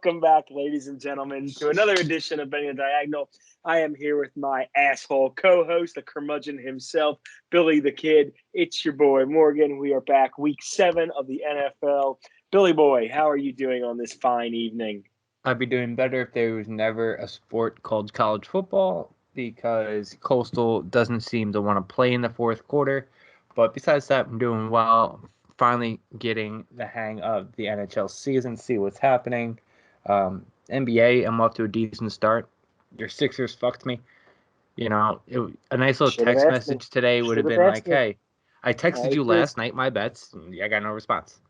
Welcome back, ladies and gentlemen, to another edition of Benny the Diagonal. I am here with my asshole co-host, the curmudgeon himself, Billy the Kid. It's your boy, Morgan. We are back, week 7 of the NFL. Billy boy, how are you doing on this fine evening? I'd be doing better if there was never a sport called college football, because Coastal doesn't seem to want to play in the fourth quarter. But besides that, I'm doing well. Finally getting the hang of the NHL season, see what's happening. NBA, I'm off to a decent start. Your Sixers fucked me. You know, a nice little text message today would have been like, hey, I texted you last night my bets. I got no response.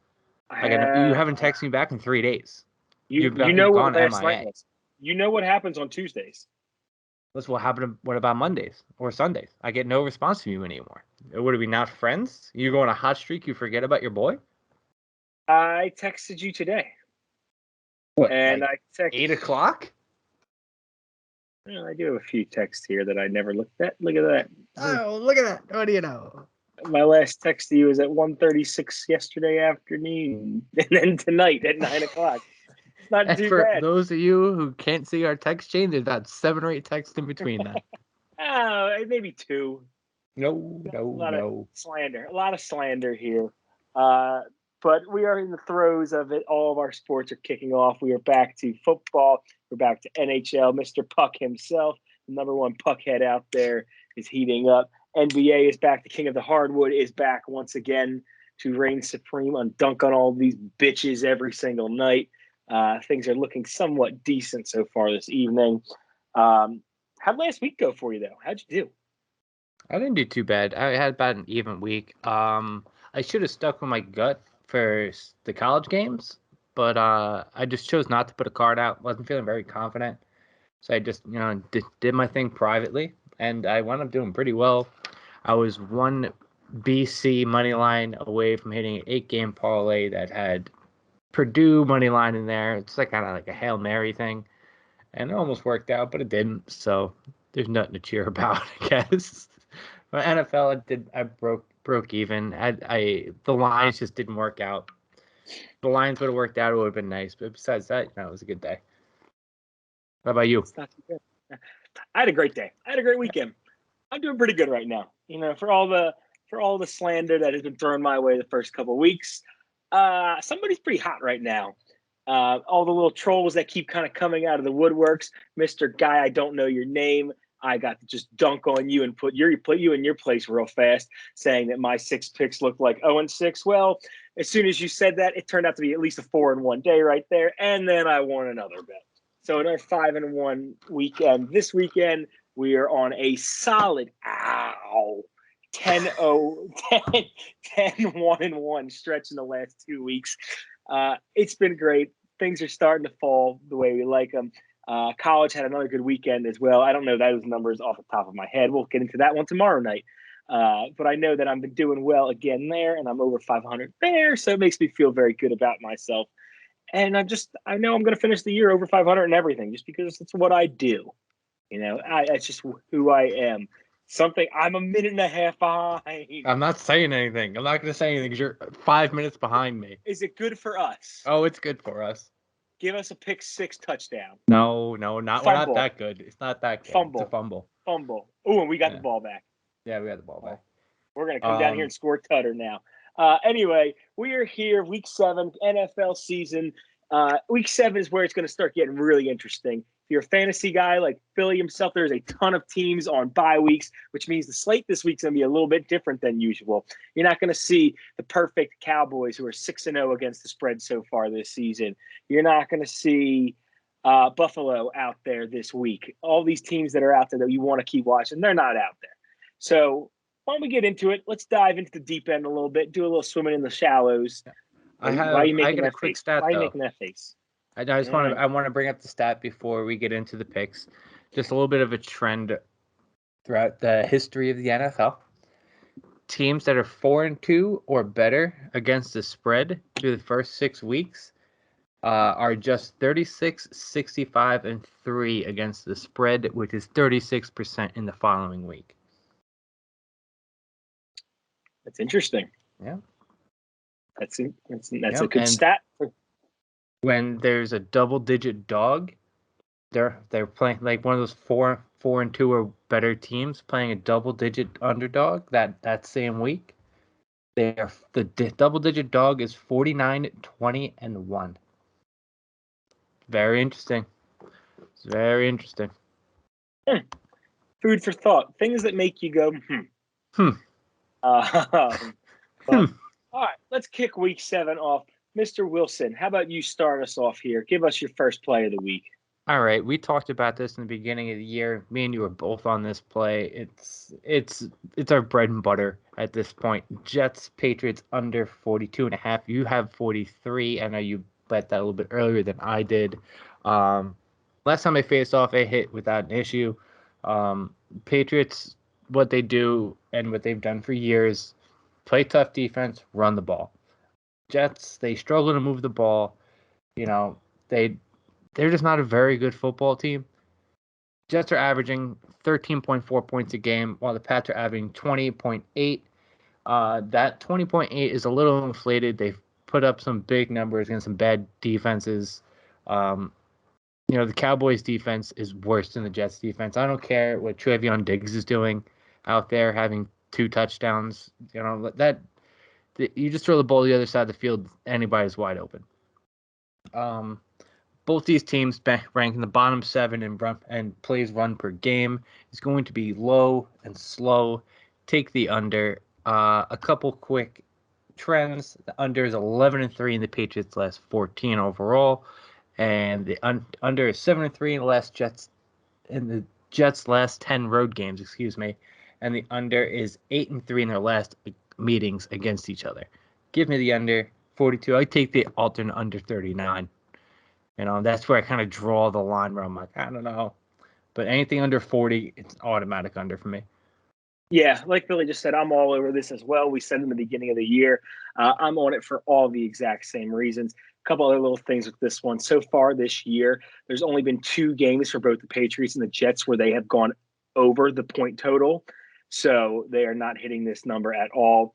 You haven't texted me back in 3 days. You know what last night was. You know what happens on Tuesdays. That's what happened. What about Mondays or Sundays? I get no response from you anymore. Would we not friends? You go on a hot streak, you forget about your boy? I texted you today. What, and like I texted 8 o'clock? Well, I do have a few texts here that I never looked at. Look at that. Oh, look at that. What do you know? My last text to you was at 1:36 yesterday afternoon, and then tonight at 9 o'clock. It's not too bad. For those of you who can't see our text chain, there's about 7 or 8 texts in between that. Maybe 2. No. Of slander. A lot of slander here. But we are in the throes of it. All of our sports are kicking off. We are back to football. We're back to NHL. Mr. Puck himself, the number one puckhead out there, is heating up. NBA is back. The king of the hardwood is back once again to reign supreme and dunk on all these bitches every single night. Things are looking somewhat decent so far this evening. How'd last week go for you, though? How'd you do? I didn't do too bad. I had about an even week. I should have stuck with my gut for the college games, but I just chose not to put a card out. Wasn't feeling very confident. So I just, did my thing privately, and I wound up doing pretty well. I was one BC money line away from hitting an 8-game parlay that had Purdue money line in there. It's like kind of like a Hail Mary thing, and it almost worked out, but it didn't. So there's nothing to cheer about, I guess. But NFL, I broke even. The lines just didn't work out. If the lines would have worked out, it would have been nice. But besides that, it was a good day. How about you? It's not too good. I had a great day. I had a great weekend. I'm doing pretty good right now. For all the slander that has been thrown my way the first couple of weeks, somebody's pretty hot right now. All the little trolls that keep kind of coming out of the woodworks. Mr. Guy, I don't know your name. I got to just dunk on you and put you in your place real fast, saying that my 6 picks look like 0-6. Well, as soon as you said that, it turned out to be at least a 4-1 day right there, and then I won another bet. So another 5-1 weekend. This weekend, we are on a solid 10-1-1 stretch in the last 2 weeks. It's been great. Things are starting to fall the way we like them. College had another good weekend as well. I don't know those numbers off the top of my head. We'll get into that one tomorrow night. But I know that I've been doing well again there, and I'm over 500 there, so it makes me feel very good about myself. And I know I'm going to finish the year over 500 and everything, just because it's what I do. It's just who I am. I'm a minute and a half behind. I'm not saying anything. I'm not going to say anything because you're 5 minutes behind me. Is it good for us? Oh, it's good for us. Give us a pick 6 touchdown. No, not. We're not that good. It's not that good. Fumble. It's a fumble. Oh, and we got the ball back. Yeah, we got the ball back. We're going to come down here and score Tutter now. Anyway, we are here, week 7, NFL season. Week 7 is where it's going to start getting really interesting. If you're a fantasy guy like Philly himself, there's a ton of teams on bye weeks, which means the slate this week's going to be a little bit different than usual. You're not going to see the perfect Cowboys who are 6-0 against the spread so far this season. You're not going to see Buffalo out there this week. All these teams that are out there that you want to keep watching, they're not out there. So why don't we get into it? Let's dive into the deep end a little bit, do a little swimming in the shallows. I got a quick stat, though. Why are you making that face? I want to bring up the stat before we get into the picks. Just a little bit of a trend throughout the history of the NFL. Teams that are 4-2 or better against the spread through the first 6 weeks are just 36, 65, and 3 against the spread, which is 36% in the following week. That's interesting. Yeah. That's a good stat. When there's a double-digit dog, they're playing like one of those 4-2 or better teams playing a double-digit underdog that same week. The double-digit dog is 49-20-1. Very interesting. It's very interesting. Food for thought. Things that make you go, Hmm. All right, let's kick week 7 off. Mr. Wilson, how about you start us off here? Give us your first play of the week. All right, we talked about this in the beginning of the year. Me and you were both on this play. It's our bread and butter at this point. Jets Patriots under 42.5. You have 43. I know you bet that a little bit earlier than I did. Last time they faced off, they hit without an issue. Patriots, what they do and what they've done for years, play tough defense, run the ball. Jets, they struggle to move the ball. You know, they're just not a very good football team. Jets are averaging 13.4 points a game, while the Pats are averaging 20.8. That 20.8 is a little inflated. They've put up some big numbers against some bad defenses. The Cowboys defense is worse than the Jets defense. I don't care what Trayvon Diggs is doing out there, having 2 touchdowns. That you just throw the ball to the other side of the field, anybody's wide open. Both these teams rank in the bottom 7 in run and plays run per game. Is going to be low and slow. Take the under. A couple quick trends. The under is 11-3 in the Patriots' last 14 overall, and the under is 7-3 in the Jets' last 10 road games. Excuse me, and the under is 8-3 in their last meetings against each other. Give me the under 42. I take the alternate under 39. That's where I kind of draw the line where I'm like, I don't know. But anything under 40, it's automatic under for me. Yeah, like Billy just said, I'm all over this as well. We said in the beginning of the year, I'm on it for all the exact same reasons. A couple other little things with this one. So far this year, there's only been 2 games for both the Patriots and the Jets where they have gone over the point total. So they are not hitting this number at all.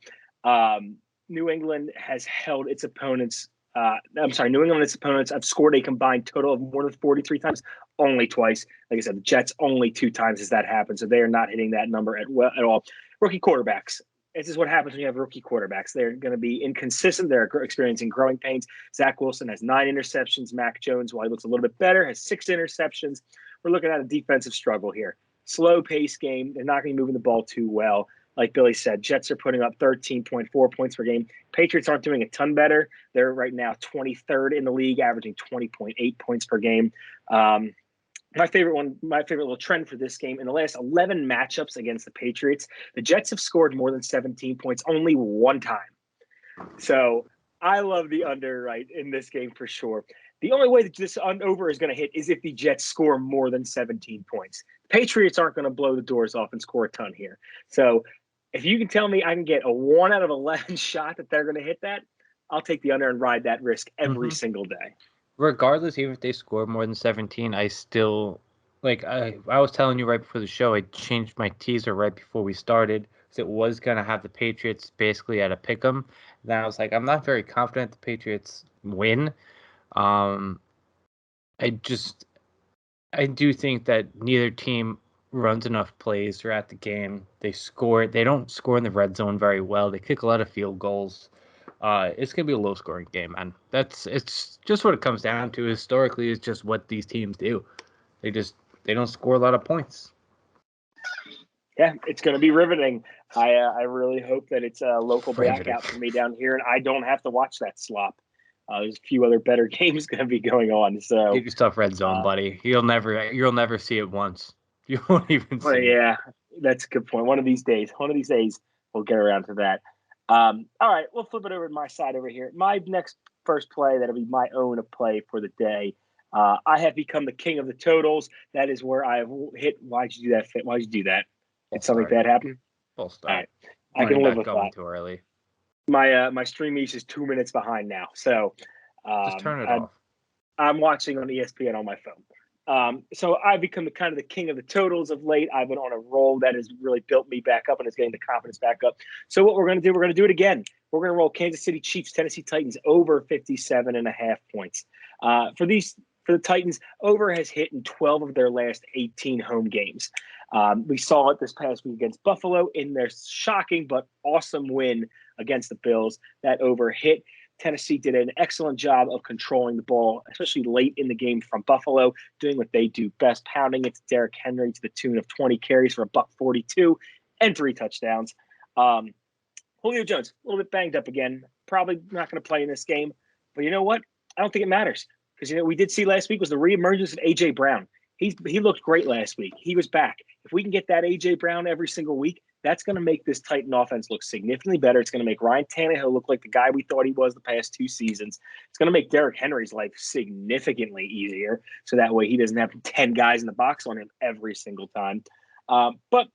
New England has held its opponents. New England and its opponents have scored a combined total of more than 43 times, only twice. Like I said, the Jets only 2 times has that happened, so they are not hitting that number at all. Rookie quarterbacks. This is what happens when you have rookie quarterbacks. They're going to be inconsistent. They're experiencing growing pains. Zach Wilson has 9 interceptions. Mac Jones, while he looks a little bit better, has 6 interceptions. We're looking at a defensive struggle here. Slow pace game. They're not going to be moving the ball too well. Like Billy said, Jets are putting up 13.4 points per game. Patriots aren't doing a ton better. They're right now 23rd in the league, averaging 20.8 points per game. My favorite little trend for this game, in the last 11 matchups against the Patriots, the Jets have scored more than 17 points only 1 time. So I love the under right in this game for sure. The only way that this over is going to hit is if the Jets score more than 17 points. The Patriots aren't going to blow the doors off and score a ton here. So if you can tell me I can get a 1 out of 11 shot that they're going to hit that, I'll take the under and ride that risk every single day. Regardless, even if they score more than 17, I still I was telling you right before the show, I changed my teaser right before we started because it was going to have the Patriots basically at a pick 'em. Then I was like, I'm not very confident the Patriots win. I do think that neither team runs enough plays throughout the game. They don't score in the red zone very well. They kick a lot of field goals. It's gonna be a low scoring game, and it's just what it comes down to. Historically, it's just what these teams do. They don't score a lot of points. Yeah, it's going to be riveting. I really hope that it's a local blackout for me down here, and I don't have to watch that slop. There's a few other better games going to be going on. So Give yourself red zone, buddy. You'll never see it once. You won't even see it. Yeah, that's a good point. One of these days, we'll get around to that. All right, we'll flip it over to my side over here. My next first play, that'll be my own play for the day. I have become the king of the totals. That is where I have hit. Why'd you do that? Why'd you do that? Did something bad happen? Full stop. All right. I can live with going that. Too early. My stream is 2 minutes behind now, so just turn it off. I'm watching on ESPN on my phone. So I've become the king of the totals of late. I've been on a roll that has really built me back up and is getting the confidence back up. So what we're going to do it again. We're going to roll Kansas City Chiefs, Tennessee Titans over 57.5 points. For the Titans, over has hit in 12 of their last 18 home games. We saw it this past week against Buffalo in their shocking but awesome win against the Bills. That over hit. Tennessee did an excellent job of controlling the ball, especially late in the game from Buffalo, doing what they do best, pounding it to Derrick Henry to the tune of 20 carries for $142 and 3 touchdowns. Julio Jones, a little bit banged up again. Probably not going to play in this game. But you know what? I don't think it matters. Because, we did see last week was the reemergence of A.J. Brown. He looked great last week. He was back. If we can get that A.J. Brown every single week, that's going to make this Titan offense look significantly better. It's going to make Ryan Tannehill look like the guy we thought he was the past 2 seasons. It's going to make Derrick Henry's life significantly easier. So that way he doesn't have 10 guys in the box on him every single time. But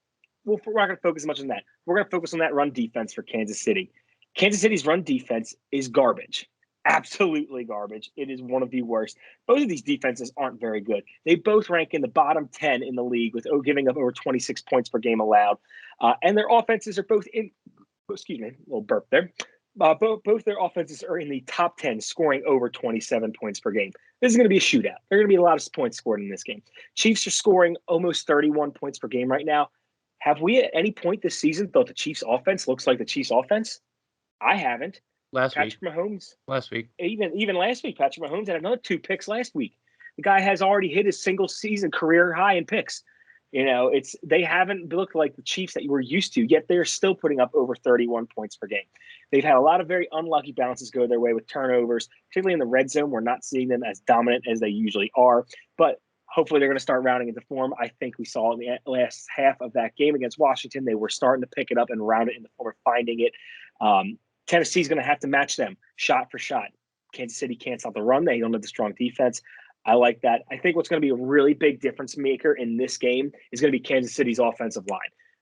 we're not going to focus much on that. We're going to focus on that run defense for Kansas City. Kansas City's run defense is garbage. Absolutely garbage. It is one of the worst. Both of these defenses aren't very good. They both rank in the bottom 10 in the league with giving up over 26 points per game allowed. And their offenses are both in, excuse me, a little burp there. Both their offenses are in the top 10, scoring over 27 points per game. This is going to be a shootout. There are going to be a lot of points scored in this game. Chiefs are scoring almost 31 points per game right now. Have we at any point this season thought the Chiefs offense looks like the Chiefs offense? I haven't. Patrick Mahomes. Last week. Even last week, Patrick Mahomes had another 2 picks last week. The guy has already hit his single season career high in picks. They haven't looked like the Chiefs that you were used to, yet they're still putting up over 31 points per game. They've had a lot of very unlucky bounces go their way with turnovers, particularly in the red zone. We're not seeing them as dominant as they usually are, but hopefully they're going to start rounding into form. I think we saw in the last half of that game against Washington, they were starting to pick it up and round it in the form of finding it. Tennessee's going to have to match them shot for shot. Kansas City can't stop the run. They don't have the strong defense. I like that. I think what's going to be a really big difference maker in this game is going to be Kansas City's offensive line.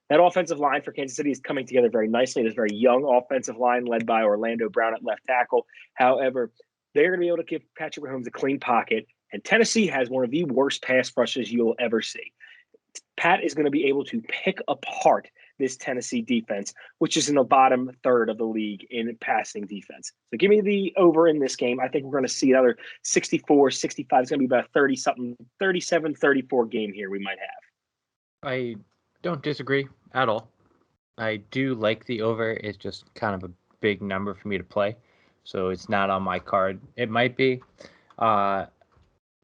That offensive line for Kansas City is coming together very nicely. It is a very young offensive line led by Orlando Brown at left tackle. However, they're going to be able to give Patrick Mahomes a clean pocket, and Tennessee has one of the worst pass rushes you'll ever see. Pat is going to be able to pick apart this Tennessee defense, which is in the bottom third of the league in passing defense. So give me the over in this game. I think we're going to see another 64, 65. It's going to be about 30-something, 37, 34 game here we might have. I don't disagree at all. I do like the over. It's just kind of a big number for me to play. So it's not on my card. It might be.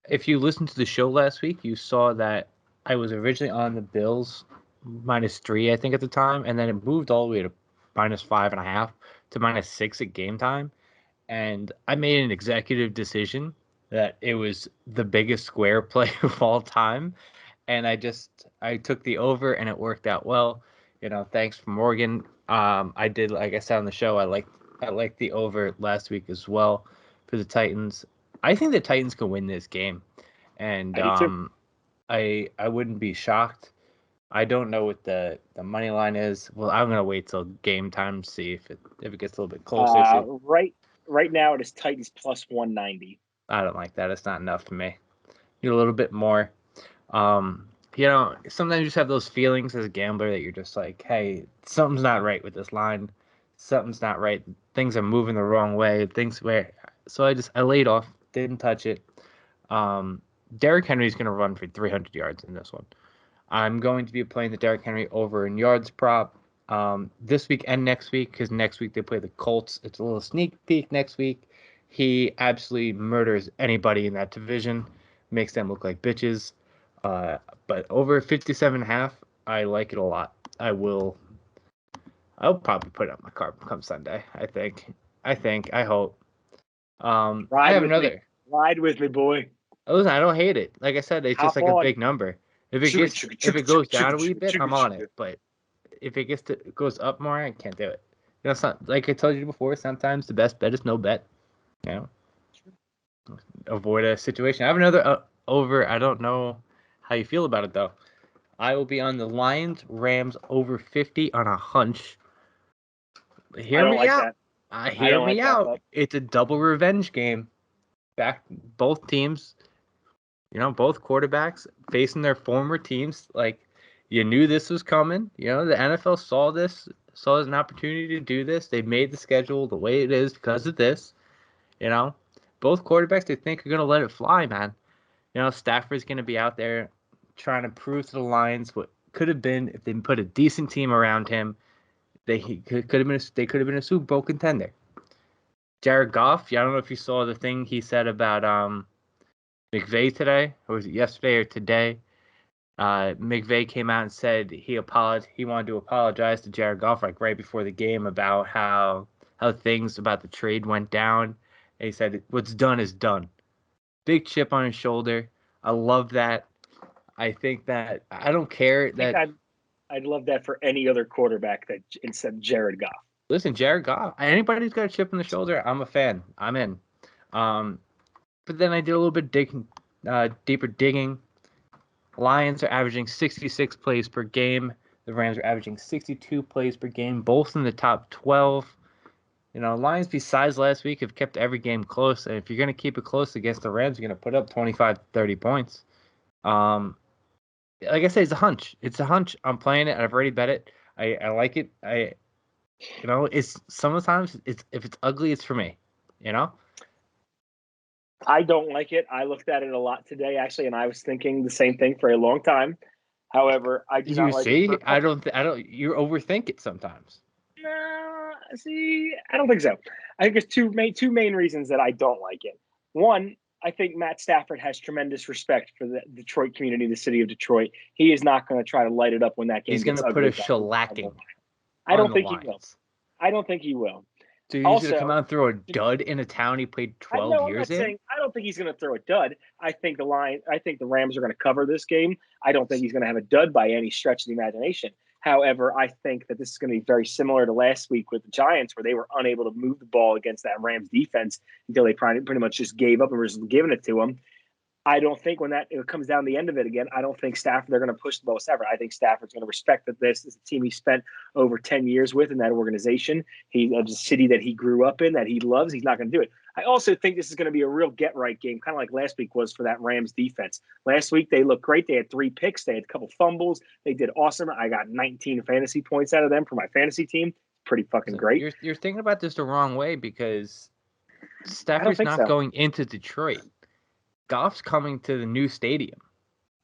If you listened to the show last week, you saw that I was originally on the Bills -3, I think, at the time, and then it moved all the way to -5.5 to -6 at game time. And I made an executive decision that it was the biggest square play of all time, and I took the over, and it worked out well. Thanks for Morgan. I did, like I said on the show, I liked the over last week as well for the Titans. I think the Titans can win this game, and I wouldn't be shocked. I don't know what the money line is. Well, I'm gonna wait till game time to see if it gets a little bit closer. Right now it is Titans plus 190. I don't like that. It's not enough for me. Need a little bit more. Sometimes you just have those feelings as a gambler that you're just like, hey, something's not right with this line. Something's not right. Things are moving the wrong way. So I laid off. Didn't touch it. Derrick Henry's gonna run for 300 yards in this one. I'm going to be playing the Derrick Henry over in yards prop this week and next week, because next week they play the Colts. It's a little sneak peek next week. He absolutely murders anybody in that division, makes them look like bitches. But over 57.5, I like it a lot. I'll probably put it on my card come Sunday. I hope. I have another. Ride with me, boy. Listen, I don't hate it. Like I said, it's just like a big number. If it goes down a wee bit, I'm on it. But if it goes up more, I can't do it. It's not like I told you before. Sometimes the best bet is no bet. Avoid a situation. I have another over. I don't know how you feel about it though. I will be on the Lions Rams over 50 on a hunch. Hear me out. Hear me out. It's a double revenge game. Both teams. Both quarterbacks facing their former teams. Like, you knew this was coming. The NFL saw this saw it as an opportunity to do this. They made the schedule the way it is because of this. Both quarterbacks they think are going to let it fly, man. Stafford's going to be out there trying to prove to the Lions what could have been if they put a decent team around him. They could have been a Super Bowl contender. Jared Goff, I don't know if you saw the thing he said about McVay today, or was it yesterday or today? McVay came out and said he wanted to apologize to Jared Goff right before the game about how things about the trade went down. And he said what's done is done. Big chip on his shoulder. I love that. I think that I don't care that. I'd love that for any other quarterback that instead of Jared Goff. Listen, Jared Goff. Anybody who's got a chip on the shoulder, I'm a fan. I'm in. But then I did a little bit deeper digging. Lions are averaging 66 plays per game. The Rams are averaging 62 plays per game, both in the top 12. Lions, besides last week, have kept every game close. And if you're going to keep it close against the Rams, you're going to put up 25, 30 points. Like I say, it's a hunch. It's a hunch. I'm playing it. I've already bet it. I like it. It's sometimes if it's ugly, it's for me. I don't like it. I looked at it a lot today, actually, and I was thinking the same thing for a long time. However, I do not like it. You see? I don't. You overthink it sometimes. No, see, I don't think so. I think there's two main reasons that I don't like it. One, I think Matt Stafford has tremendous respect for the Detroit community, the city of Detroit. He is not going to try to light it up when that game He's gets ugly. He's going to to put a shellacking. I don't think he will. I don't think he will. So he's going to come out and throw a dud in a town he played 12 years in? I don't think he's going to throw a dud. I think the Rams are going to cover this game. I don't think he's going to have a dud by any stretch of the imagination. However, I think that this is going to be very similar to last week with the Giants, where they were unable to move the ball against that Rams defense until they pretty much just gave up and were just giving it to them. I don't think when it comes down to the end of it again, I don't think Stafford, they're going to push the ball with Stafford. I think Stafford's going to respect that this is a team he spent over 10 years with in that organization. A city that he grew up in, that he loves. He's not going to do it. I also think this is going to be a real get-right game, kind of like last week was for that Rams defense. Last week, they looked great. They had 3 picks. They had a couple fumbles. They did awesome. I got 19 fantasy points out of them for my fantasy team. Pretty fucking great. You're thinking about this the wrong way because Stafford's not going into Detroit. Goff's coming to the new stadium.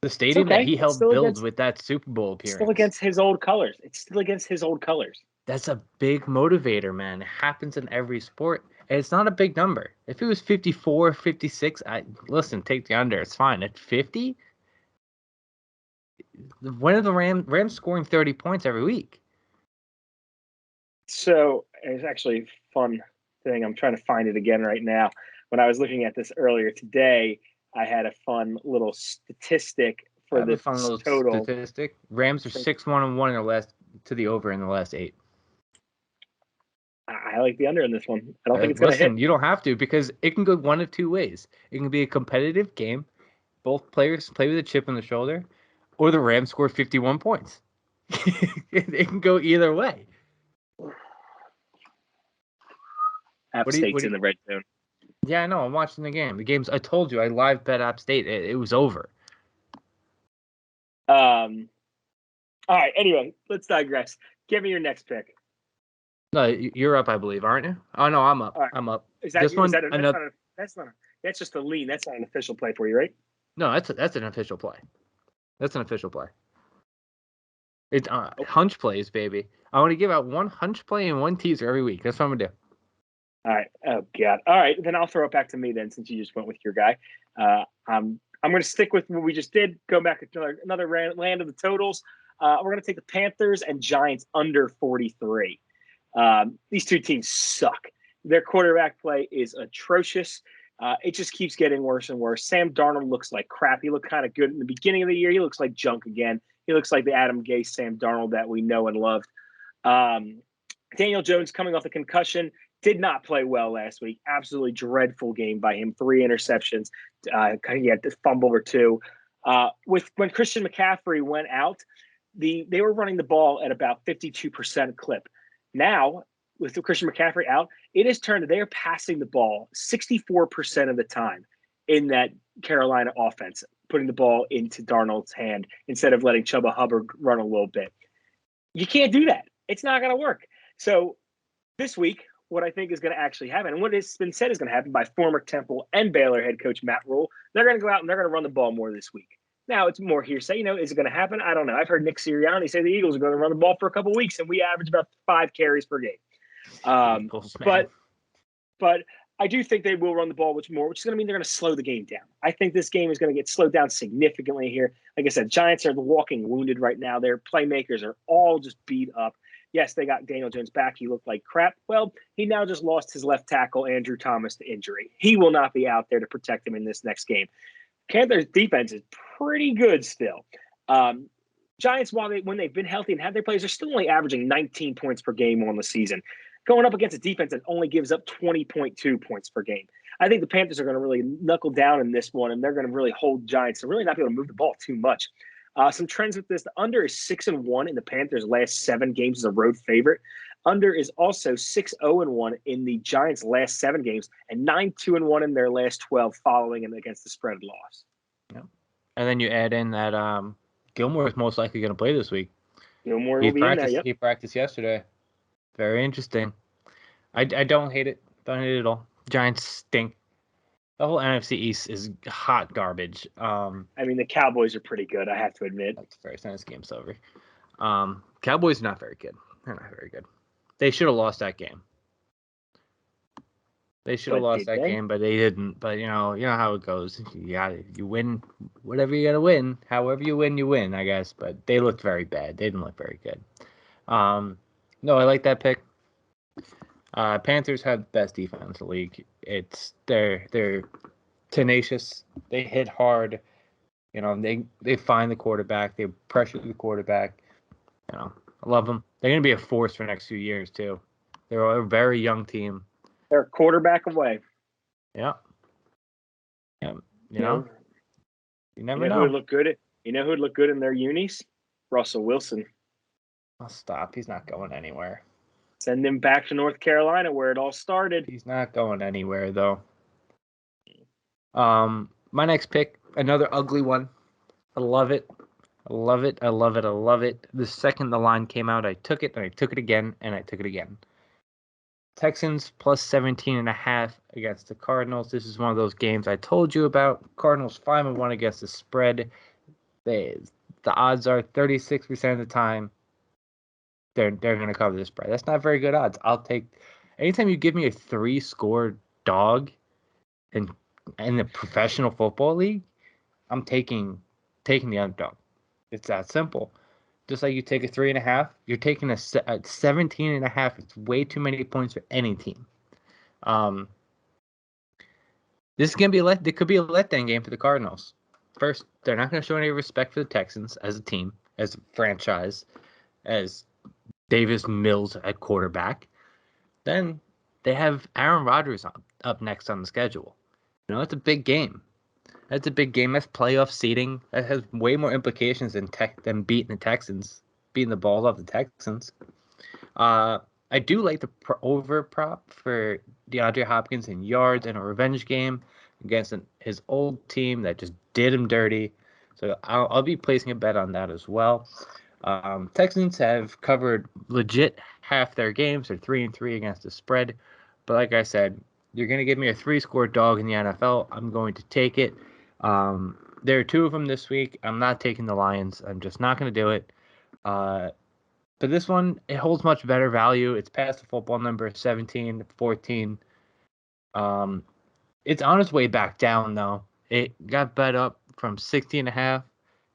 The stadium that he helped build with that Super Bowl appearance. It's still against his old colors. That's a big motivator, man. It happens in every sport. And it's not a big number. If it was 54, 56, listen, take the under. It's fine. At 50, when are the Rams scoring 30 points every week? So it's actually a fun thing. I'm trying to find it again right now. When I was looking at this earlier today, I had a fun little statistic for the total. Statistic. Rams are 6-1-1 in the last to the over in the last 8. I like the under in this one. I don't think it's going to hit. You don't have to because it can go one of two ways. It can be a competitive game. Both players play with a chip on the shoulder, or the Rams score 51 points. It can go either way. App State's in the red zone. Yeah, I know. I'm watching the game. I told you, I live bet App State. It was over. All right. Anyway, let's digress. Give me your next pick. No, you're up, I believe, aren't you? Oh no, I'm up. Right. I'm up. Is that that's just a lean. That's not an official play for you, right? No, that's an official play. That's an official play. It's hunch plays, baby. I want to give out one hunch play and one teaser every week. That's what I'm gonna do. All right. Oh God. All right. Then I'll throw it back to me then, since you just went with your guy. I'm going to stick with what we just did. Go back to another land of the totals. We're going to take the Panthers and Giants under 43. These two teams suck. Their quarterback play is atrocious. It just keeps getting worse and worse. Sam Darnold looks like crap. He looked kind of good in the beginning of the year. He looks like junk again. He looks like the Adam Gase Sam Darnold that we know and loved. Daniel Jones, coming off a concussion, did not play well last week. Absolutely dreadful game by him. 3 interceptions. He had this fumble or 2. When Christian McCaffrey went out, they were running the ball at about 52% clip. Now, with Christian McCaffrey out, it has turned. They are passing the ball 64% of the time in that Carolina offense, putting the ball into Darnold's hand instead of letting Chuba Hubbard run a little bit. You can't do that. It's not going to work. So this week, what I think is going to actually happen, and what has been said is going to happen by former Temple and Baylor head coach Matt Rule, they're going to go out and they're going to run the ball more this week. Now, it's more hearsay. Is it going to happen? I don't know. I've heard Nick Sirianni say the Eagles are going to run the ball for a couple of weeks, and we average about 5 carries per game. Eagles, but I do think they will run the ball which is going to mean they're going to slow the game down. I think this game is going to get slowed down significantly here. Like I said, Giants are the walking wounded right now. Their playmakers are all just beat up. Yes, they got Daniel Jones back. He looked like crap. Well, he now just lost his left tackle, Andrew Thomas, to injury. He will not be out there to protect him in this next game. Panthers' defense is pretty good still. Giants, when they've been healthy and had their players, are still only averaging 19 points per game on the season, going up against a defense that only gives up 20.2 points per game. I think the Panthers are going to really knuckle down in this one, and they're going to really hold Giants to really not be able to move the ball too much. Some trends with this: the under is 6-1 in the Panthers' last 7 games as a road favorite. Under is also 6-0-1 in the Giants' last 7 games, and 9-2-1 in their last 12 following and against the spread loss. Yeah. And then you add in that Gilmore is most likely going to play this week. Gilmore will be in there. Yep. He practiced yesterday. Very interesting. I don't hate it. Don't hate it at all. Giants stink. The whole NFC East is hot garbage. The Cowboys are pretty good, I have to admit. That's fair. This game's over. Cowboys are not very good. They're not very good. They should have lost that game. They should have lost that game, but they didn't. But you know how it goes. You win whatever you gotta win. However you win, I guess. But they looked very bad. They didn't look very good. No, I like that pick. Panthers have the best defense in the league. They're tenacious. They hit hard. They find the quarterback. They pressure the quarterback. I love them. They're going to be a force for the next few years too. They're a very young team. They're a quarterback away. Yeah. Yeah. You never know. Who would look good? Who would look good in their unis? Russell Wilson. I'll stop. He's not going anywhere. Send him back to North Carolina where it all started. He's not going anywhere though. My next pick, another ugly one. I love it. I love it. I love it. I love it. The second the line came out, I took it, and I took it again, and I took it again. Texans plus 17.5 against the Cardinals. This is one of those games I told you about. Cardinals 5-1 against the spread. The odds are 36% of the time they're going to cover the spread. That's not very good odds. I'll take anytime you give me a 3-score dog in the professional football league, I'm taking the underdog. It's that simple. Just like you take a 3.5, you're taking a 17.5. It's way too many points for any team. This is gonna be it could be a letdown game for the Cardinals. First, they're not gonna show any respect for the Texans as a team, as a franchise, as Davis Mills at quarterback. Then they have Aaron Rodgers up next on the schedule. It's a big game. That's a big game. That's playoff seeding. That has way more implications than beating the Texans, beating the balls off the Texans. I do like the over prop for DeAndre Hopkins in yards in a revenge game against his old team that just did him dirty. So I'll be placing a bet on that as well. Texans have covered legit half their games. They're 3-3 against the spread. But like I said, you're going to give me a 3-score dog in the NFL. I'm going to take it. There are 2 of them this week. I'm not taking the Lions. I'm just not going to do it. But this one, it holds much better value. It's past the football number, 17-14. It's on its way back down, though. It got bet up from 16.5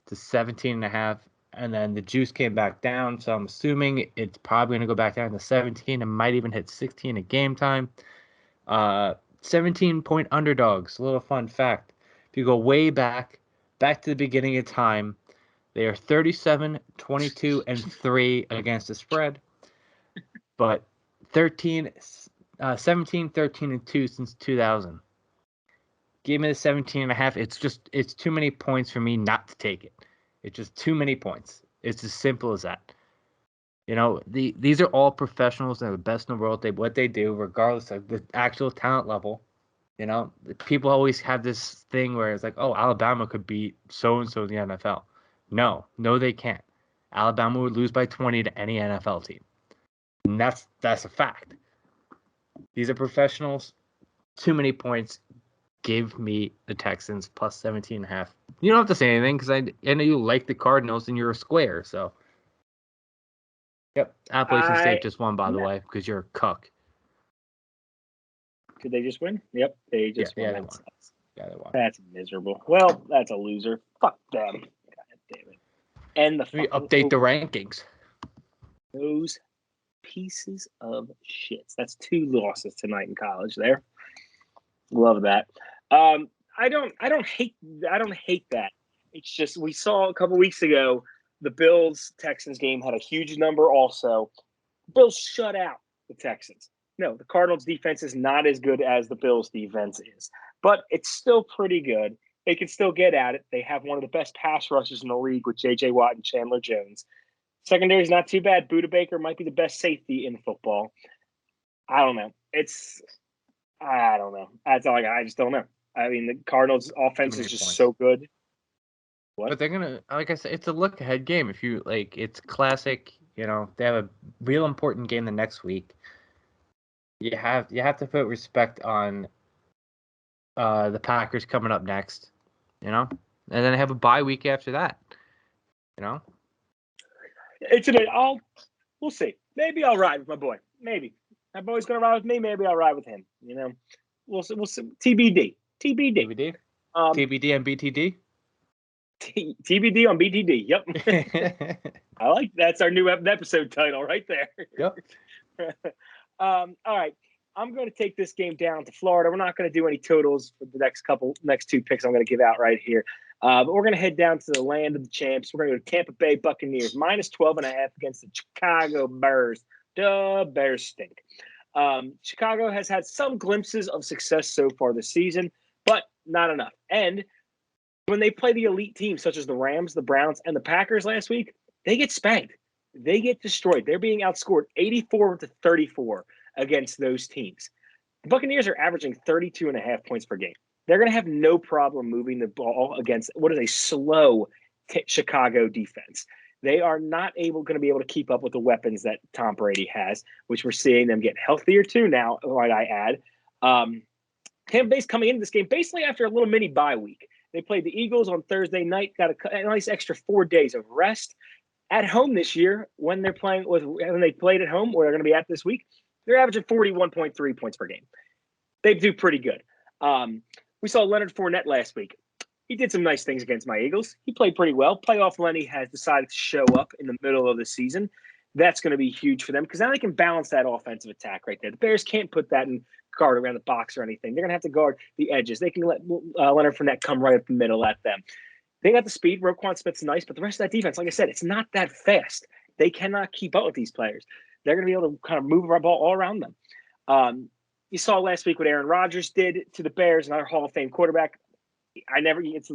to 17.5, and then the juice came back down. So I'm assuming it's probably going to go back down to 17 and might even hit 16 at game time. 17-point underdogs. A little fun fact. If you go way back to the beginning of time, they are 37, 22, and 3 against the spread, but 17, 13, and 2 since 2000. Give me the 17.5. It's too many points for me not to take it. It's just too many points. It's as simple as that. These are all professionals. They're the best in the world. What they do, regardless of the actual talent level. People always have this thing where it's like, oh, Alabama could beat so-and-so in the NFL. No, they can't. Alabama would lose by 20 to any NFL team. And that's a fact. These are professionals. Too many points. Give me the Texans plus 17.5. You don't have to say anything because I know you like the Cardinals and you're a square. So, yep. Appalachian State just won, by the way, because you're a cuck. Did they just win? Yep, they just won. Yeah, they won. Yeah, they won. That's miserable. Well, that's a loser. Fuck them. God damn it. And Let me update the rankings. Those pieces of shit. That's 2 losses tonight in college there. Love that. I don't hate that. It's just we saw a couple weeks ago the Bills Texans game had a huge number also. Bills shut out the Texans. No, the Cardinals defense is not as good as the Bills defense is, but it's still pretty good. They can still get at it. They have one of the best pass rushers in the league with J.J. Watt and Chandler Jones. Secondary is not too bad. Buda Baker might be the best safety in football. I don't know. I don't know. That's all I got. I just don't know. I mean, the Cardinals' offense is just so good. What? But they're gonna, like I said, it's a look-ahead game. If you like, it's classic. You know, they have a real important game the next week. You have to put respect on the Packers coming up next. You know, and then they have a bye week after that. You know, we'll see. Maybe I'll ride with my boy. Maybe my boy's gonna ride with me. Maybe I'll ride with him. You know, we'll see. TBD. TBD on BTD. TBD on BTD. Yep. I like that's our new episode title right there. Yep. All right. I'm going to take this game down to Florida. We're not going to do any totals for the next 2 picks I'm going to give out right here. But we're going to head down to the land of the champs. We're going to go to Tampa Bay Buccaneers, minus 12.5 against the Chicago Bears. The Bears stink. Chicago has had some glimpses of success so far this season, but not enough. And when they play the elite teams such as the Rams, the Browns, and the Packers last week, they get spanked. They get destroyed. They're being outscored 84-34 against those teams. The Buccaneers are averaging 32.5 points per game. They're going to have no problem moving the ball against what is a slow Chicago defense. They are not going to be able to keep up with the weapons that Tom Brady has, which we're seeing them get healthier too now, might I add. Tampa Bay's coming into this game basically after a little mini bye week. They played the Eagles on Thursday night, got a nice extra 4 days of rest. At home this year, when they played at home, or they're going to be at this week, they're averaging 41.3 points per game. They do pretty good. We saw Leonard Fournette last week. He did some nice things against my Eagles. He played pretty well. Playoff Lenny has decided to show up in the middle of the season. That's going to be huge for them because now they can balance that offensive attack right there. The Bears can't put that in guard around the box or anything. They're going to have to guard the edges. They can let Leonard Fournette come right up the middle at them. They got the speed. Roquan Smith's nice, but the rest of that defense, like I said, it's not that fast. They cannot keep up with these players. They're going to be able to kind of move our ball all around them. You saw last week what Aaron Rodgers did to the Bears, another Hall of Fame quarterback. It's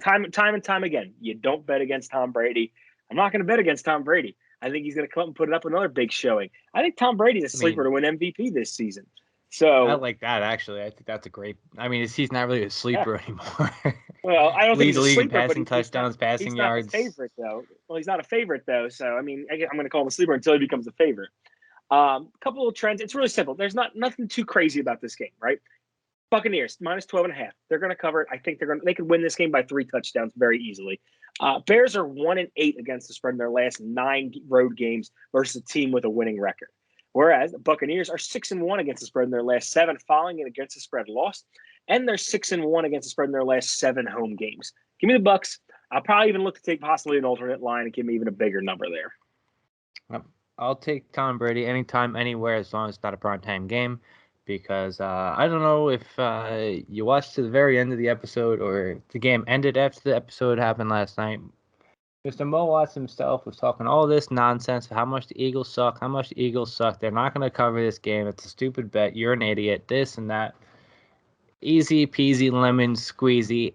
time and time again. You don't bet against Tom Brady. I'm not going to bet against Tom Brady. I think he's going to come up and put it up another big showing. I think Tom Brady's a sleeper to win MVP this season. So I like that, actually. I think that's a great – I mean, he's not really a sleeper anymore. Well, I don't think he's a sleeper, passing touchdowns, passing yards. He's not a favorite, though. Well, he's not a favorite, though. So, I mean, I'm going to call him a sleeper until he becomes a favorite. A couple of trends. It's really simple. There's nothing too crazy about this game, right? Buccaneers, minus 12.5. They're going to cover it. I think they could win this game by 3 touchdowns very easily. Bears are 1-8 against the spread in their last 9 road games versus a team with a winning record. Whereas the Buccaneers are 6-1 against the spread in their last 7 following it against the spread lost. And they're 6-1 against the spread in their last 7 home games. Give me the Bucs. I'll probably even look to take possibly an alternate line and give me even a bigger number there. I'll take Tom Brady anytime, anywhere, as long as it's not a primetime game. Because I don't know if you watched to the very end of the episode or the game ended after the episode happened last night. Mr. Mo Watts himself was talking all this nonsense of how much the Eagles suck, They're not going to cover this game. It's a stupid bet. You're an idiot. This and that. Easy peasy lemon squeezy.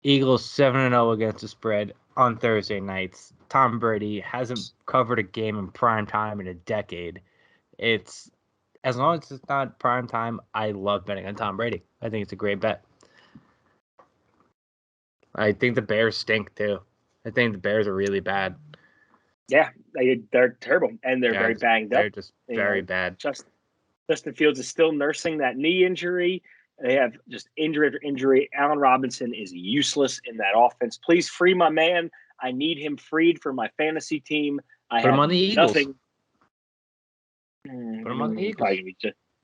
Eagles 7-0 against the spread on Thursday nights. Tom Brady hasn't covered a game in prime time in a decade. It's as long as it's not prime time, I love betting on Tom Brady. I think it's a great bet. I think the Bears stink too. I think the Bears are really bad. Yeah, they're terrible, and they're very banged up. They're just very bad. Justin Fields is still nursing that knee injury. They have just injury after injury. Allen Robinson is useless in that offense. Please free my man. I need him freed for my fantasy team. I Put him have on the Eagles. nothing. Put him on the Eagles.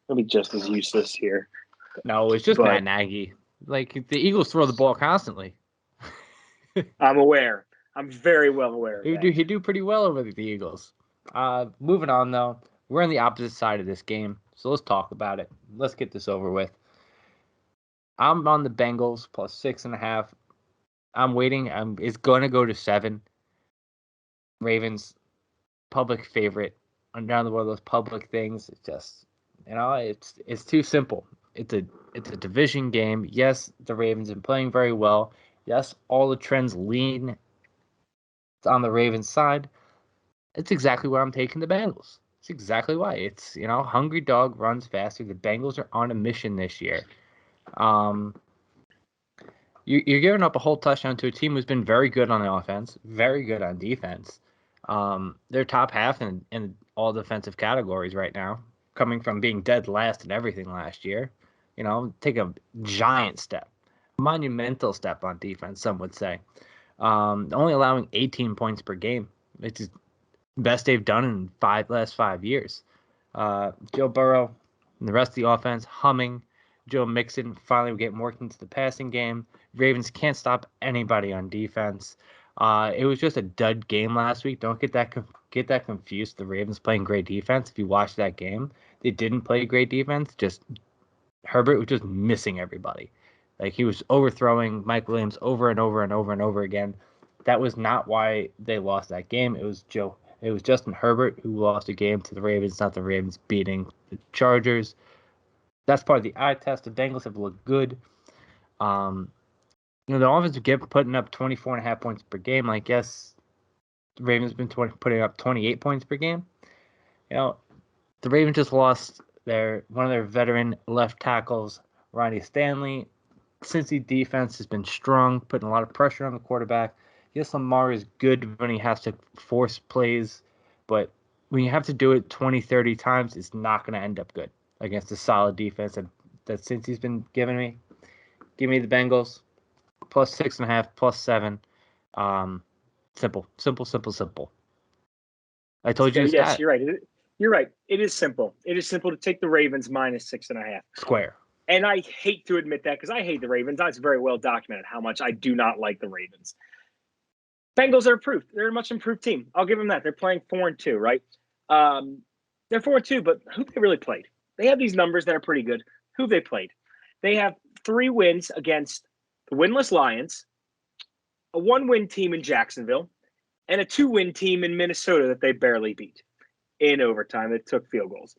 Probably be just as useless here. No, it's just Matt Nagy. Like, the Eagles throw the ball constantly. I'm aware. I'm very well aware of that. He do pretty well over the Eagles. Moving on, though. We're on the opposite side of this game, so let's talk about it. Let's get this over with. I'm on the Bengals plus 6.5. I'm waiting. It's going to go to 7. Ravens, public favorite. Another one of those public things. It's just, it's too simple. It's a division game. Yes, the Ravens have been playing very well. Yes, all the trends lean on the Ravens side. It's exactly why I'm taking the Bengals. It's exactly why. It's, hungry dog runs faster. The Bengals are on a mission this year. You're giving up a whole touchdown to a team who's been very good on the offense, very good on defense. They're top half in all defensive categories right now, coming from being dead last in everything last year. Take a giant step, monumental step on defense, some would say. Only allowing 18 points per game. It's the best they've done in last 5 years. Joe Burrow and the rest of the offense humming. Joe Mixon finally getting worked into the passing game. Ravens can't stop anybody on defense. It was just a dud game last week. Don't get that confused. The Ravens playing great defense. If you watch that game, they didn't play great defense. Just Herbert was just missing everybody. Like, he was overthrowing Mike Williams over and over and over and over again. That was not why they lost that game. It was Justin Herbert who lost the game to the Ravens, not the Ravens beating the Chargers. That's part of the eye test. The Bengals have looked good. The offense kept putting up 24.5 points per game. Like, yes, the Ravens have been putting up 28 points per game. The Ravens just lost one of their veteran left tackles, Ronnie Stanley. Cincy defense has been strong, putting a lot of pressure on the quarterback. Yes, Lamar is good when he has to force plays, but when you have to do it 20, 30 times, it's not going to end up good against a solid defense that Cincy's been giving me. Give me the Bengals, plus 6.5, plus 7. Simple. I told you the Yes, stat. you're right. You're right. It is simple. It is simple to take the Ravens minus 6.5. Square. And I hate to admit that because I hate the Ravens. It's very well documented how much I do not like the Ravens. Bengals are improved. They're a much improved team. I'll give them that. They're playing 4-2, right? They're 4-2, but who they really played? They have these numbers that are pretty good. Who they played? They have 3 wins against the winless Lions, a 1-win team in Jacksonville, and a 2-win team in Minnesota that they barely beat in overtime. It took field goals.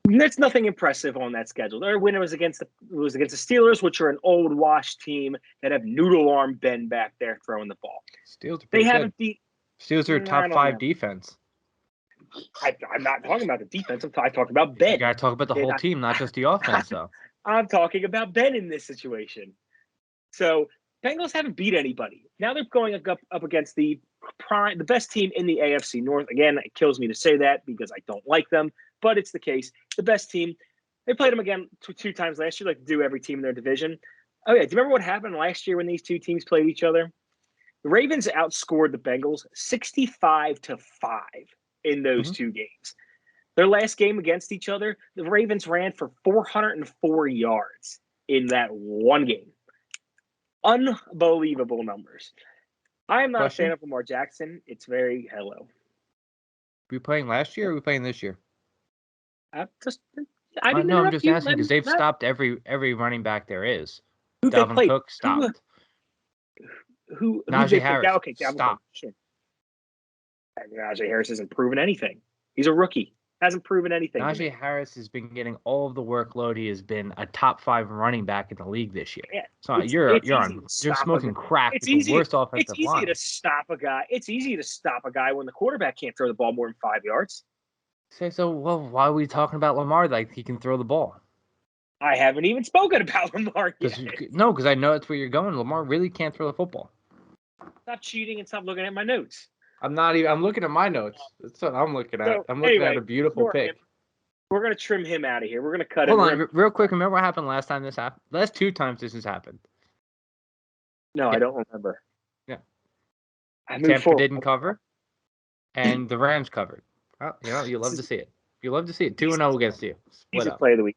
There's nothing impressive on that schedule. Their winner was against the Steelers, which are an old wash team that have noodle arm Ben back there throwing the ball. Steelers are pretty good. Steelers are top 5 defense. I'm not talking about the defense. I talk about Ben. You got to talk about the whole team, not just the offense, though. I'm talking about Ben in this situation. So Bengals haven't beat anybody. Now they're going up against the best team in the AFC North. Again, it kills me to say that because I don't like them, but it's the case. The best team. They played them again 2 times last year, like to do every team in their division. Oh, yeah. Do you remember what happened last year when these 2 teams played each other? The Ravens outscored the Bengals 65-5 in those 2 games. Their last game against each other, the Ravens ran for 404 yards in that one game. Unbelievable numbers. I am not a fan of Lamar Jackson. It's very hello. Were we playing last year or are we playing this year? I'm just asking because they've stopped every running back there is. Who Dalvin they Cook stopped. Who Najee Harris stopped. Sure. Najee Harris hasn't proven anything. He's a rookie. Hasn't proven anything. Najee Harris has been getting all of the workload. He has been a top 5 running back in the league this year. Yeah, so you're smoking crack. It's the worst offensive line. It's easy to stop a guy. It's easy to stop a guy when the quarterback can't throw the ball more than 5 yards. Well, why are we talking about Lamar like he can throw the ball? I haven't even spoken about Lamar yet. No, because I know that's where you're going. Lamar really can't throw the football. Stop cheating and stop looking at my notes. I'm not even. I'm looking at my notes. That's what I'm looking at. So I'm looking at anyway, a beautiful ignore him. pick. We're gonna trim him out of here. We're gonna cut Hold him. on, real quick. Remember what happened last time this happened? Last 2 times this has happened. No, Yeah. I don't remember. Yeah. I moved Tampa forward. didn't cover, and the Rams covered. Well, you love to see it. You love to see it. 2-0 against you. Split up. Play of the week.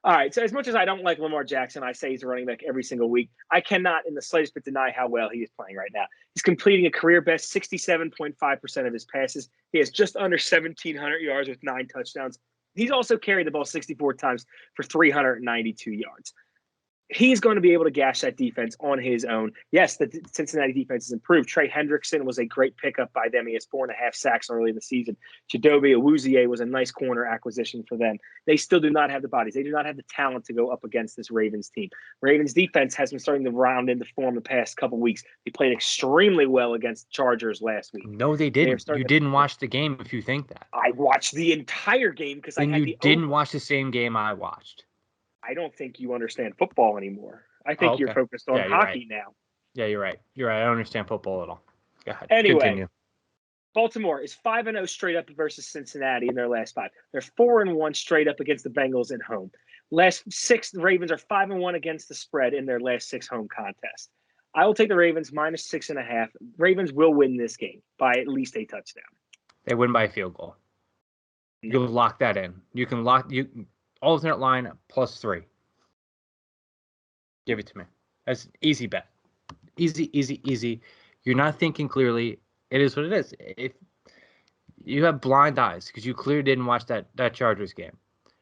All right. So as much as I don't like Lamar Jackson, I say he's a running back every single week. I cannot, in the slightest bit, deny how well he is playing right now. He's completing a career best 67.5% of his passes. He has just under 1,700 yards with 9 touchdowns. He's also carried the ball 64 times for 392 yards. He's going to be able to gash that defense on his own. Yes, the Cincinnati defense has improved. Trey Hendrickson was a great pickup by them. He has 4.5 sacks early in the season. Chidobe Awuzie was a nice corner acquisition for them. They still do not have the bodies. They do not have the talent to go up against this Ravens team. Ravens defense has been starting to round into form the past couple weeks. They played extremely well against the Chargers last week. No, they didn't. You didn't watch the game if you think that. I watched the entire game because I had you the didn't watch the same game I watched. I don't think you understand football anymore. I think you're focused on hockey now. Yeah, you're right. You're right. I don't understand football at all. Go ahead. Anyway, continue. Baltimore is 5-0 straight up versus Cincinnati in their last 5. They're 4-1 straight up against the Bengals at home. Last 6, the Ravens are 5-1 against the spread in their last 6 home contests. I will take the Ravens minus 6.5. Ravens will win this game by at least a touchdown. They win by a field goal. No. You'll lock that in. You can alternate line +3. Give it to me. That's an easy bet. Easy. You're not thinking clearly. It is what it is. If you have blind eyes because you clearly didn't watch that Chargers game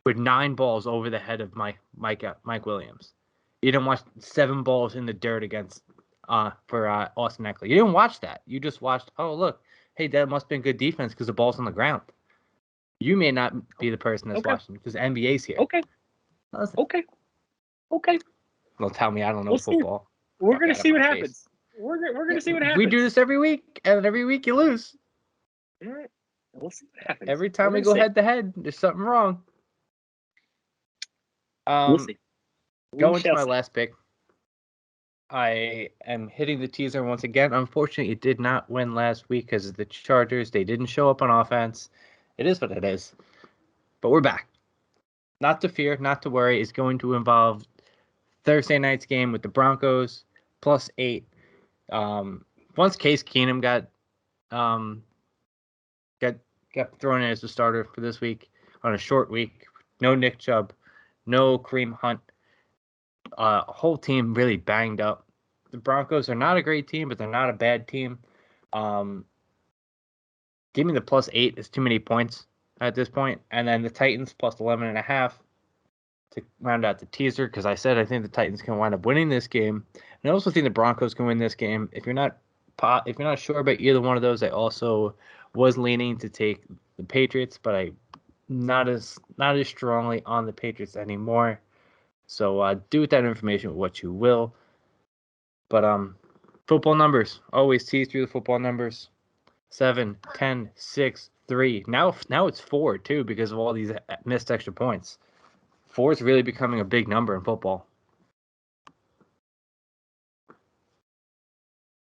with 9 balls over the head of Mike Williams. You didn't watch 7 balls in the dirt against for Austin Eckler. You didn't watch that. You just watched. Oh look, hey, that must have been good defense because the ball's on the ground. You may not be the person that's watching because the NBA's here. Okay. Don't tell me I don't know football. We're going to see what happens. We're going to see what happens. We do this every week, and every week you lose. All right. We'll see what happens. Every time we go head-to-head, there's something wrong. We'll see. Going to my last pick. I am hitting the teaser once again. Unfortunately, it did not win last week because of the Chargers. They didn't show up on offense. It is what it is. But we're back. Not to fear, not to worry. It's going to involve Thursday night's game with the Broncos +8. Once Case Keenum got thrown in as the starter for this week on a short week, no Nick Chubb, no Kareem Hunt, whole team really banged up. The Broncos are not a great team, but they're not a bad team. Give me the +8. It's too many points at this point. And then the Titans +11.5 to round out the teaser because I said I think the Titans can wind up winning this game. And I also think the Broncos can win this game. If you're not sure about either one of those, I also was leaning to take the Patriots, but I'm not as strongly on the Patriots anymore. So do with that information what you will. But football numbers. Always tease through the football numbers. 7, 10, 6, 3. Now it's 4 too because of all these missed extra points. 4 is really becoming a big number in football.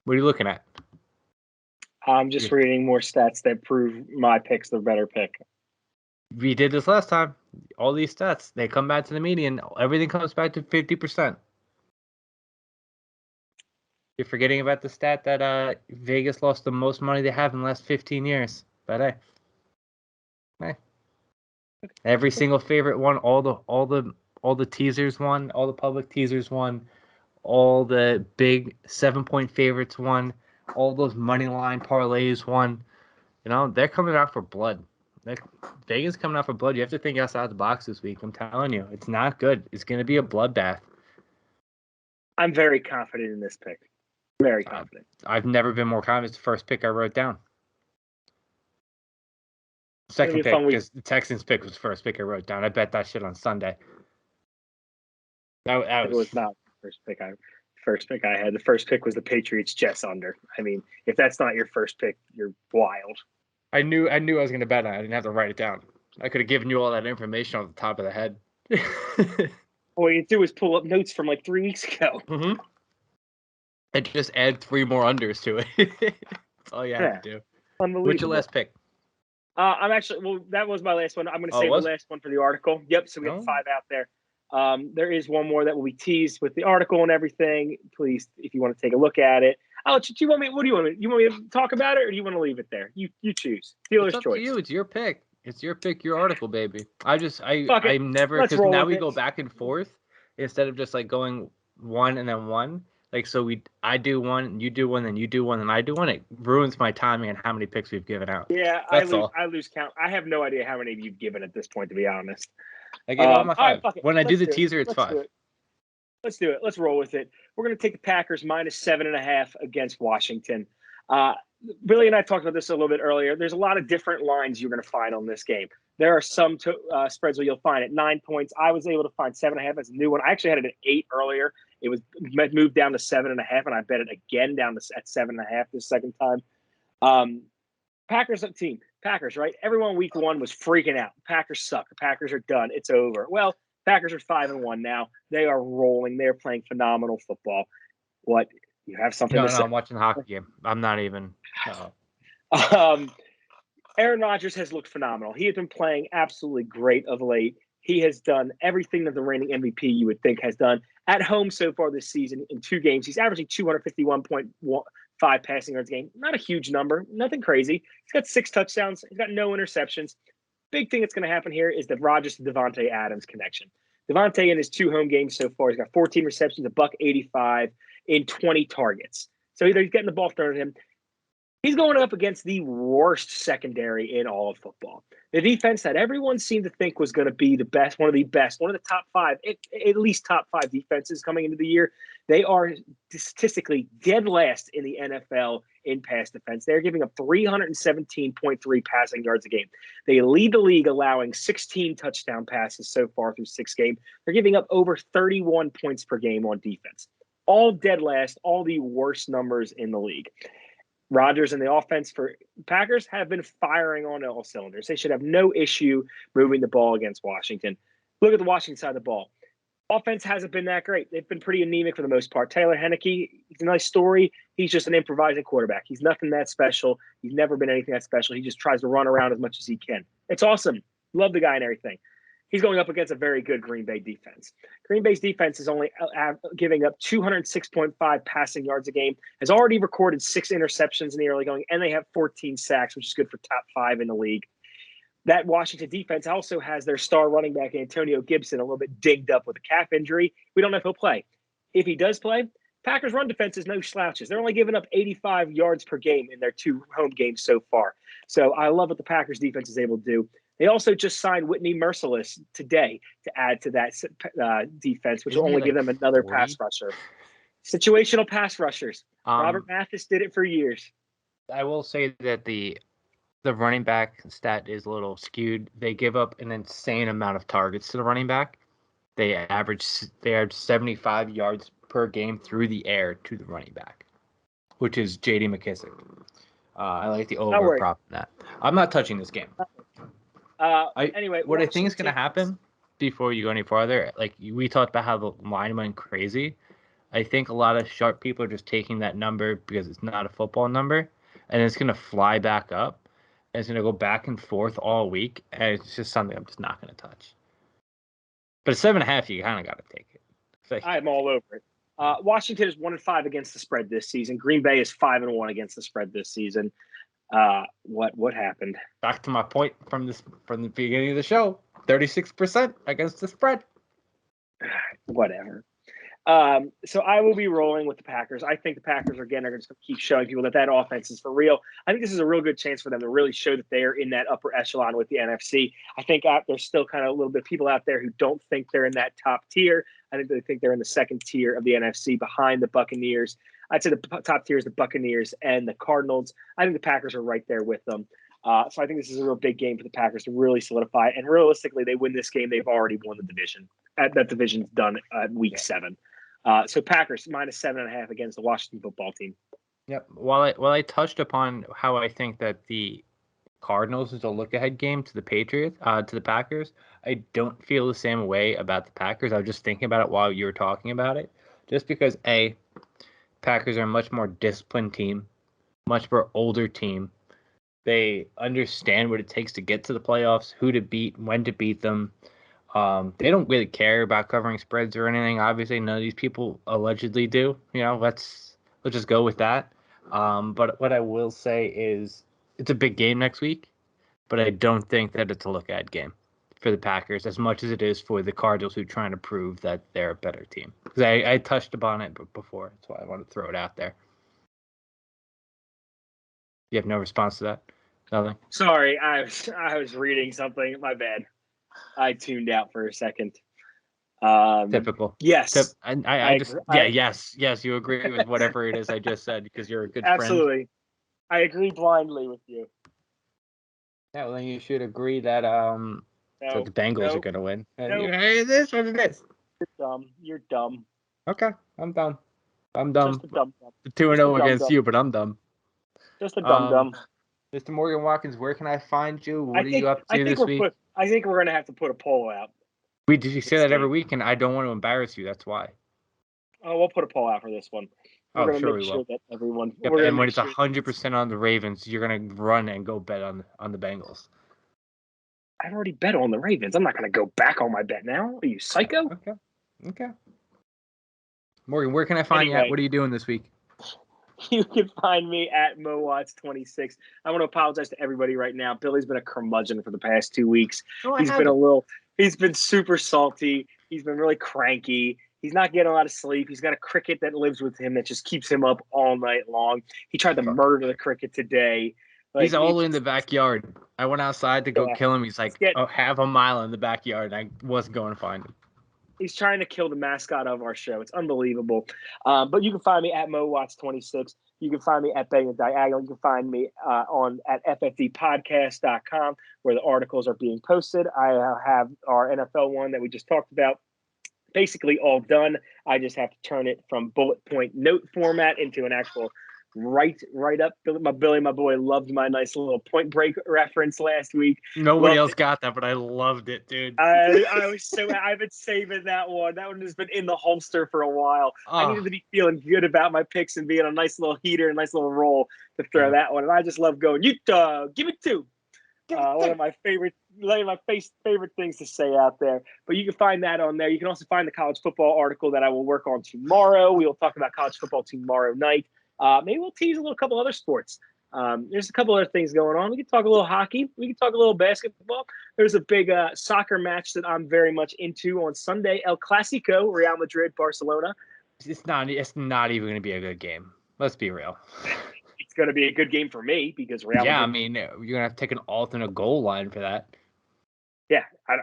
What are you looking at? I'm just reading more stats that prove my pick's the better pick. We did this last time. All these stats, they come back to the median. Everything comes back to 50%. You're forgetting about the stat that Vegas lost the most money they have in the last 15 years. But hey. Every single favorite one, all the teasers won, all the public teasers won, all the big 7-point favorites won, all those money line parlays won. They're coming out for blood. Vegas coming out for blood. You have to think outside the box this week. I'm telling you, it's not good. It's going to be a bloodbath. I'm very confident in this pick. Very confident. I've never been more confident. It's the first pick I wrote down. Second pick, because the Texans pick was the first pick I wrote down. I bet that shit on Sunday. That was not the first pick I had. The first pick was the Patriots Jets under. I mean, if that's not your first pick, you're wild. I knew I was going to bet on it. I didn't have to write it down. I could have given you all that information on the top of the head. All you do is pull up notes from like 3 weeks ago. Mm-hmm. And just add 3 more unders to it. That's all you have to do. Unbelievable. What's your last pick? That was my last one. I'm going to save the last one for the article. Yep. So we got 5 out there. There is one more that will be teased with the article and everything. Please, if you want to take a look at it. What do you want me? You want me to talk about it, or do you want to leave it there? You choose. Dealer's It's up choice. to you. It's your pick. It's your pick, your article, baby. I'm never, Let's because roll now with we it. go back and forth instead of just like going one and then one. Like, so I do one, you do one, then you do one, and I do one. It ruins my timing and how many picks we've given out. Yeah, That's I lose count. I have no idea how many you've given at this point, to be honest. I gave all my 5. Right, when I do the teaser, it's 5. Let's do it. Let's roll with it. We're going to take the Packers minus 7.5 against Washington. Billy and I talked about this a little bit earlier. There's a lot of different lines you're going to find on this game. There are some spreads where you'll find at 9 points. I was able to find 7.5 as a new one. I actually had it at 8 earlier. It was moved down to 7.5, and I bet it again down to at 7.5 the second time. Packers team. Packers, right? Everyone week 1 was freaking out. Packers suck. The Packers are done. It's over. Well, Packers are 5-1 now. They are rolling. They're playing phenomenal football. What? You have something to say? No, I'm watching the hockey game. I'm not even. Aaron Rodgers has looked phenomenal. He has been playing absolutely great of late. He has done everything that the reigning MVP you would think has done at home so far this season in 2 games. He's averaging 251.5 passing yards a game. Not a huge number, nothing crazy. He's got 6 touchdowns. He's got no interceptions. Big thing that's going to happen here is the Rodgers to Devontae Adams connection. Devontae in his 2 home games so far, he's got 14 receptions, $185 in 20 targets. So either he's getting the ball thrown at him. He's going up against the worst secondary in all of football. The defense that everyone seemed to think was going to be the best, one of the top 5, at least top 5 defenses coming into the year. They are statistically dead last in the NFL in pass defense. They're giving up 317.3 passing yards a game. They lead the league, allowing 16 touchdown passes so far through 6 games. They're giving up over 31 points per game on defense. All dead last, all the worst numbers in the league. Rodgers and the offense for Packers have been firing on all cylinders. They should have no issue moving the ball against Washington. Look at the Washington side of the ball. Offense hasn't been that great. They've been pretty anemic for the most part. Taylor Heinicke, he's a nice story. He's just an improvising quarterback. He's nothing that special. He's never been anything that special. He just tries to run around as much as he can. It's awesome. Love the guy and everything. He's going up against a very good Green Bay defense. Green Bay's defense is only giving up 206.5 passing yards a game, has already recorded 6 interceptions in the early going, and they have 14 sacks, which is good for top 5 in the league. That Washington defense also has their star running back, Antonio Gibson, a little bit dinged up with a calf injury. We don't know if he'll play. If he does play, Packers' run defense is no slouches. They're only giving up 85 yards per game in their 2 home games so far. So I love what the Packers defense is able to do. They also just signed Whitney Merciless today to add to that defense, which will only give them another 40? Pass rusher. Situational pass rushers. Robert Mathis did it for years. I will say that the running back stat is a little skewed. They give up an insane amount of targets to the running back. They average 75 yards per game through the air to the running back, which is J.D. McKissick. I like the over prop in that. I'm not touching this game. Anyway, what I think is going to happen before you go any farther, like we talked about how the line went crazy. I think a lot of sharp people are just taking that number because it's not a football number, and it's going to fly back up. And it's going to go back and forth all week, and it's just something I'm just not going to touch. But at 7.5, you kind of got to take it. Like, I'm all over it. Washington is 1-5 against the spread this season. Green Bay is 5-1 against the spread this season. What happened? Back to my point from the beginning of the show. 36% against the spread. Whatever. So I will be rolling with the Packers. I think the Packers are going to keep showing people that offense is for real. I think this is a real good chance for them to really show that they are in that upper echelon with the NFC. I think there's still kind of a little bit of people out there who don't think they're in that top tier. I think they think they're in the second tier of the NFC behind the Buccaneers. I'd say the top tier is the Buccaneers and the Cardinals. I think the Packers are right there with them. So I think this is a real big game for the Packers to really solidify. And realistically, they win this game, they've already won the division. That division's done at week 7. So Packers minus 7.5 against the Washington football team. Yep. While I touched upon how I think that the Cardinals is a look-ahead game to the Patriots, to the Packers, I don't feel the same way about the Packers. I was just thinking about it while you were talking about it. Just because, Packers are a much more disciplined team, much more older team. They understand what it takes to get to the playoffs, who to beat, when to beat them. They don't really care about covering spreads or anything. Obviously, none of these people allegedly do. Let's just go with that. But what I will say is it's a big game next week, but I don't think that it's a look-ahead game for the Packers as much as it is for the Cardinals, who are trying to prove that they're a better team. Because I touched upon it before. That's why I want to throw it out there. You have no response to that? Nothing? Sorry, I was reading something. My bad. I tuned out for a second. Typical. Yes. I just yes, you agree with whatever it is I just said because you're a good friend. Absolutely. I agree blindly with you. Yeah, well then you should agree that that the Bengals are going to win. Hey, it is what it is. You're dumb. You're dumb. Okay, I'm dumb. I'm dumb. Just a dumb. 2-0 against you, but I'm dumb. Just a dumb. Mr. Morgan Watkins, where can I find you? What are you up to this week? I think we're going to have to put a poll out. Did you say that every week? And I don't want to embarrass you. That's why. Oh, we'll put a poll out for this one. We're going to make sure that everyone. Yep, and when it's 100% on the Ravens, you're going to run and go bet on the Bengals. I've already bet on the Ravens. I'm not going to go back on my bet now. Are you psycho? Okay. Morgan, where can I find you at? What are you doing this week? You can find me at MoWatts26. I want to apologize to everybody right now. Billy's been a curmudgeon for the past 2 weeks. He's been super salty. He's been really cranky. He's not getting a lot of sleep. He's got a cricket that lives with him that just keeps him up all night long. He tried to murder the cricket today. He's all in the backyard. I went outside to go kill him. He's like half a mile in the backyard, and I wasn't going to find him. He's trying to kill the mascot of our show. It's unbelievable. But you can find me at MoWatts26. You can find me at Bang Diagonal. You can find me at ffdpodcast.com, where the articles are being posted. I have our NFL one that we just talked about basically all done. I just have to turn it from bullet point note format into an actual right up. My boy loved my nice little Point Break reference last week. Nobody else got that, but I loved it, dude. I've been saving that one. That one has been in the holster for a while. I needed to be feeling good about my picks and being a nice little heater, a nice little roll to throw that one. And I just love going, give it two. One of my favorite things to say out there. But you can find that on there. You can also find the college football article that I will work on tomorrow. We will talk about college football tomorrow night. Maybe we'll tease a couple other sports. There's a couple other things going on. We can talk a little hockey. We can talk a little basketball. There's a big soccer match that I'm very much into on Sunday. El Clasico, Real Madrid, Barcelona. It's not even going to be a good game. Let's be real. It's going to be a good game for me because Real Madrid. I mean, you're going to have to take an alternate goal line for that. Yeah, I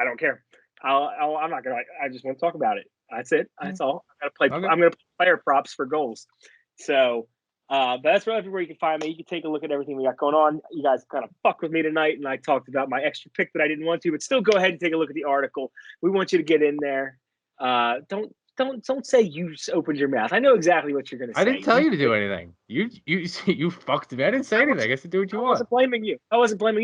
don't care. I'm not going to. I just want to talk about it. That's it. That's all. I'm going to play player props for goals. So, but that's really everywhere you can find me. You can take a look at everything we got going on. You guys kind of fucked with me tonight, and I talked about my extra pick that I didn't want to, but still go ahead and take a look at the article. We want you to get in there. Don't say you opened your mouth. I know exactly what you're going to say. I didn't tell you to do anything. You fucked me. I didn't say anything. I said do what you want. I wasn't blaming you.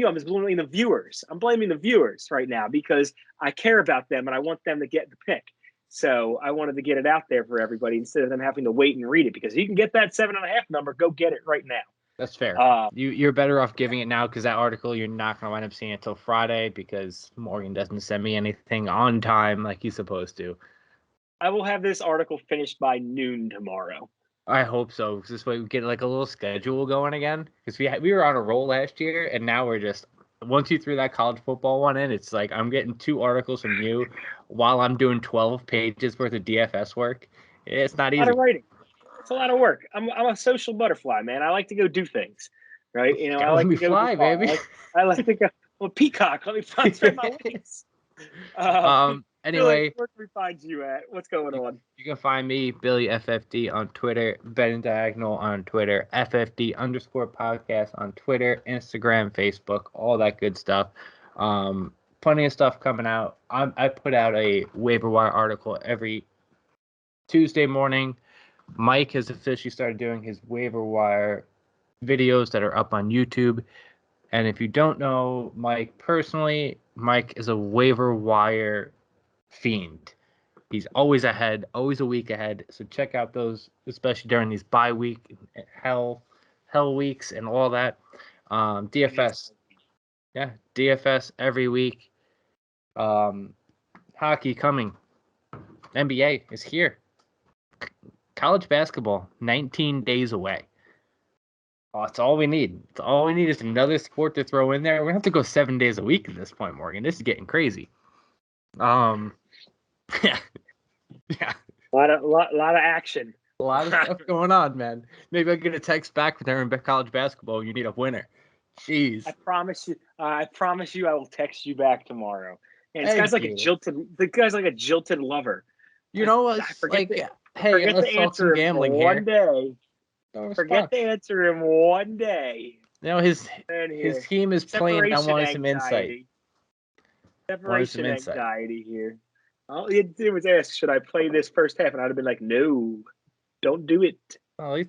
I'm just blaming the viewers. I'm blaming the viewers right now because I care about them and I want them to get the pick. So I wanted to get it out there for everybody instead of them having to wait and read it because you can get that 7.5 number. Go get it right now. That's fair. You're better off giving it now because that article you're not going to wind up seeing it till Friday because Morgan doesn't send me anything on time like he's supposed to. I will have this article finished by noon tomorrow. I hope so because this way we get like a little schedule going again because we were on a roll last year and now we're just once you threw that college football one in, it's like I'm getting 2 articles from you while I'm doing 12 pages worth of DFS work. It's not easy. A lot of writing. It's a lot of work. I'm a social butterfly, man. I like to go do things, right? I like to go fly, baby. I like to go. Well, peacock. Let me find my wings. Anyway, where can we find you at? What's going on? You can find me, Billy FFD, on Twitter, Ben Diagonal on Twitter, FFD_podcast on Twitter, Instagram, Facebook, all that good stuff. Plenty of stuff coming out. I put out a waiver wire article every Tuesday morning. Mike has officially started doing his waiver wire videos that are up on YouTube. And if you don't know Mike personally, Mike is a waiver wire fiend. He's always ahead, always a week ahead. So check out those, especially during these bye week hell weeks and all that. DFS. Yeah, DFS every week. Hockey coming. NBA is here. College basketball, 19 days away. Oh, that's all we need. It's all we need is another sport to throw in there. We're gonna have to go 7 days a week at this point, Morgan. This is getting crazy. Yeah, yeah. A lot of action. A lot of stuff going on, man. Maybe I'll get a text back when they're in college basketball. You need a winner. Jeez. I promise you, I will text you back tomorrow. And this Thank guy's like you. the guy's like a jilted lover. You know what? Like, hey, let's talk some gambling here. One day. Forget to answer him one day. You know, his team is playing. I wanted some insight. Separation anxiety here. All he had to do was ask, should I play this first half? And I'd have been like, no, don't do it. Oh,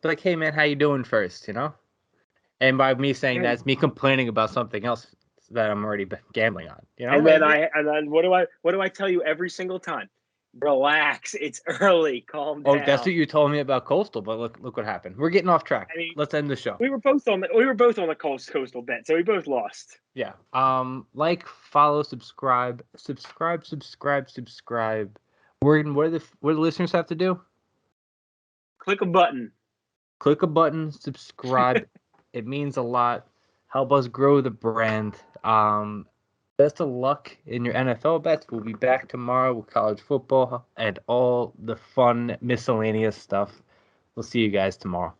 like, hey man, how you doing first, you know? And by me saying that, it's me complaining about something else that I'm already gambling on, you know? And then what do I tell you every single time? Relax, it's early. Calm down. Oh, that's what you told me about Coastal, but look what happened. We're getting off track. I mean, let's end the show. We were both on the Coastal bet, so we both lost. Yeah. Like, follow, subscribe. Morgan, what do the listeners have to do? Click a button. Subscribe. It means a lot. Help us grow the brand. Best of luck in your NFL bets. We'll be back tomorrow with college football and all the fun miscellaneous stuff. We'll see you guys tomorrow.